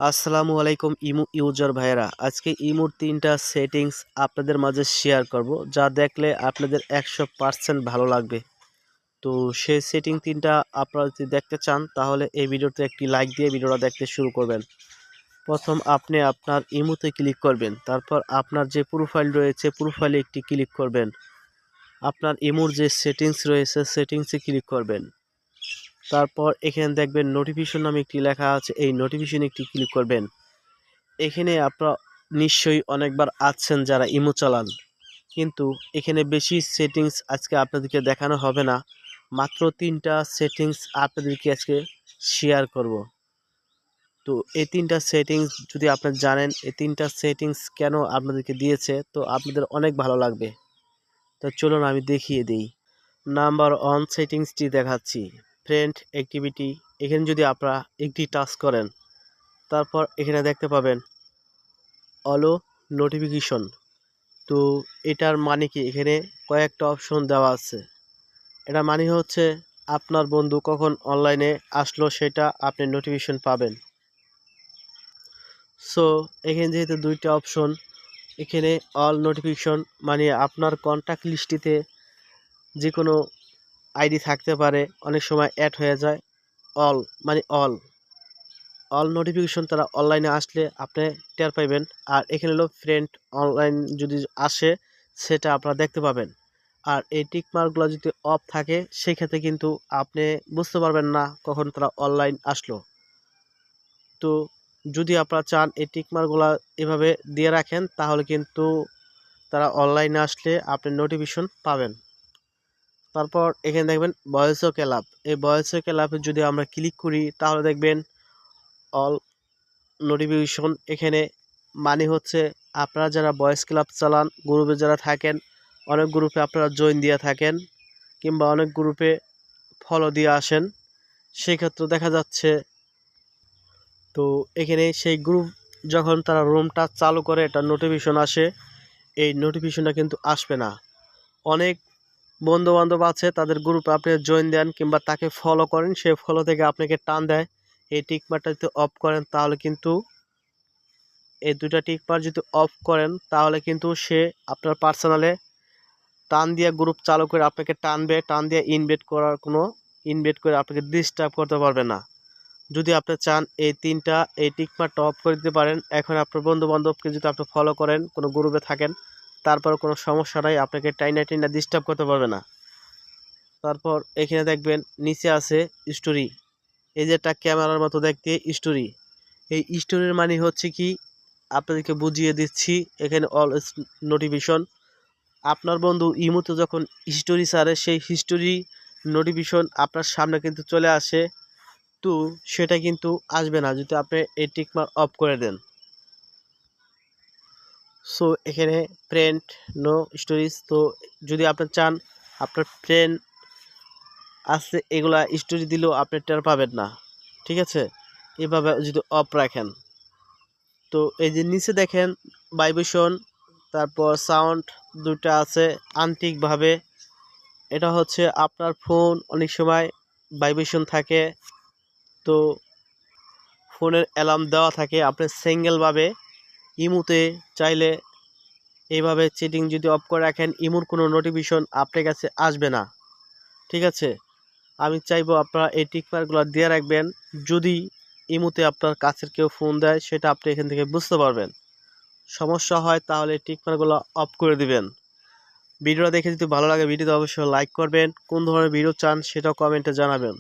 আসসালামু আলাইকুম ইমু ইউজার ভাইয়েরা, আজকে ইমুর ৩টা সেটিংস আপনাদের মাঝে শেয়ার করব, যা দেখলে আপনাদের 100% ভালো লাগবে। তো সেই সেটিং ৩টা আপনারা যদি দেখতে চান তাহলে এই ভিডিওতে একটি লাইক দিয়ে ভিডিওটা দেখতে শুরু করবেন। প্রথম আপনি আপনার ইমুতে ক্লিক করবেন, তারপর আপনার যে প্রোফাইল রয়েছে প্রোফাইলে একটি ক্লিক করবেন, আপনার ইমুর যে সেটিংস রয়েছে সেটিংসে ক্লিক করবেন। তারপর এখানে দেখবেন নোটিফিকেশন নামে একটি লেখা আছে, এই নোটিফিকেশনে একটি ক্লিক করবেন। এখানে আপনারা নিশ্চয়ই অনেকবার আছেন যারা ইমো চালান, কিন্তু এখানে বেশি সেটিংস আজকে আপনাদেরকে দেখানো হবে না। মাত্র 3টা সেটিংস আপনাদেরকে আজকে শেয়ার করব। তো এই 3টা সেটিংস যদি আপনি জানেন এই 3টা সেটিংস কেন আপনাদেরকে দিয়েছে, তো আপনাদের অনেক ভালো লাগবে। তো চলুন আমি দেখিয়ে দিই। নাম্বার 1 সেটিংসটি দেখাচ্ছি, ফ্রেন্ড অ্যাক্টিভিটি। এখানে যদি আপনারা একটি টাচ করেন, তারপর এখানে দেখতে পাবেন অলো নোটিফিকেশন। তো এটার মানে কি, এখানে কয়েকটা অপশন দেওয়া আছে। এটা মানে হচ্ছে আপনার বন্ধু কখন অনলাইনে আসলো সেটা আপনি নোটিফিকেশন পাবেন। সো এখানে যেহেতু 2টা অপশন, এখানে অল নোটিফিকেশন মানে আপনার কন্ট্যাক্ট লিস্টিতে যে কোনো আইডি থাকতে পারে, অনেক সময় অ্যাড হয়ে যায়। অল মানে অল নোটিফিকেশন তারা অনলাইনে আসলে আপনি টের পাইবেন। আর এখানে হলো ফ্রেন্ড, অনলাইন যদি আসে সেটা আপনারা দেখতে পাবেন। আর এই টিক মার্কগুলো যদি অফ থাকে সেক্ষেত্রে কিন্তু আপনি বুঝতে পারবেন না কখন তারা অনলাইন আসলো। তো যদি আপনারা চান এই টিক মার্কগুলো এভাবে দিয়ে রাখেন তাহলে কিন্তু তারা অনলাইনে আসলে আপনি নোটিফিকেশন পাবেন। তারপর এখানে দেখবেন ভয়েস ও ক্লাব। এই ভয়েস ও ক্লাবে যদি আমরা ক্লিক করি তাহলে দেখবেন অল নোটিফিকেশন। এখানে মানে হচ্ছে আপনারা যারা ভয়েস ক্লাব চালান, গ্রুপে যারা থাকেন, অনেক গ্রুপে আপনারা জয়েন দিয়ে থাকেন কিংবা অনেক গ্রুপে ফলো দিয়ে আসেন, সেক্ষেত্রে দেখা যাচ্ছে তো এখানে সেই গ্রুপ যখন তারা রুমটা চালু করে একটা নোটিফিকেশন আসে, এই নোটিফিকেশনটা কিন্তু আসবে না। অনেক বন্ধু বান্ধব আছে তাদের গ্রুপে আপনি জয়েন দেন কিংবা তাকে ফলো করেন, সেই ফলো থেকে আপনাকে টান দেয়। এই টিকমারটা যদি অফ করেন তাহলে কিন্তু এই 2টা টিকমার যদি অফ করেন তাহলে কিন্তু সে আপনার পার্সোনালে টান দিয়ে গ্রুপ চালু করে আপনাকে টানবে, টান দিয়ে ইনভাইট করে আপনাকে ডিস্টার্ব করতে পারবে না। যদি আপনি চান এই 3টা এই টিকমারটা অফ করে দিতে পারেন। এখন আপনার বন্ধু বান্ধবকে যদি আপনি ফলো করেন, কোনো গ্রুপে থাকেন, তারপর কোনো সমস্যা নাই, আপনাকে টাইনা ডিস্টার্ব করতে পারবে না। তারপর এখানে দেখবেন নিচে আছে স্টোরি, এই যে একটা ক্যামেরার মতো দেখতে স্টোরি। এই স্টোরির মানে হচ্ছে কি, আপনাদেরকে বুঝিয়ে দিচ্ছি। এখানে অল নোটিফিকেশন, আপনার বন্ধু ইমোতে যখন হিস্টোরি ছাড়ে সেই হিস্টোরি নোটিফিকেশন আপনার সামনে কিন্তু চলে আসে। তো সেটা কিন্তু আসবে না যদি আপনি এই টিকমার্ক অফ করে দেন। সো এখানে ফ্রেন্ড নো স্টোরিজ, তো যদি আপনি চান আপনার ফ্রেন্ড আছে এগুলা স্টোরি দিলেও আপনি টের পাবেন না, ঠিক আছে, এভাবে যদি অফ রাখেন। তো এই যে নিচে দেখেন ভাইব্রেশন, তারপর সাউন্ড 2টা আছে আন্ত্রিকভাবে। এটা হচ্ছে আপনার ফোন অনেক সময় ভাইব্রেশন থাকে, তো ফোনের অ্যালার্ম দেওয়া থাকে। আপনি সিঙ্গেলভাবে ইমুতে চাইলে এইভাবে সেটিং যদি অফ করে রাখেন, ইমুর কোনো নোটিফিকেশন আপনার কাছে আসবে না, ঠিক আছে। আমি চাইবো আপনারা এই টিকমার্কগুলো দিয়ে রাখবেন। যদি ইমুতে আপনার কাছের কেউ ফোন দেয় সেটা আপনি এখান থেকে বুঝতে পারবেন। সমস্যা হয় তাহলে টিকমার্কগুলো অফ করে দিবেন। ভিডিওটা দেখে যদি ভালো লাগে ভিডিওতে অবশ্যই লাইক করবেন। কোন ধরনের ভিডিও চান সেটাও কমেন্টে জানাবেন।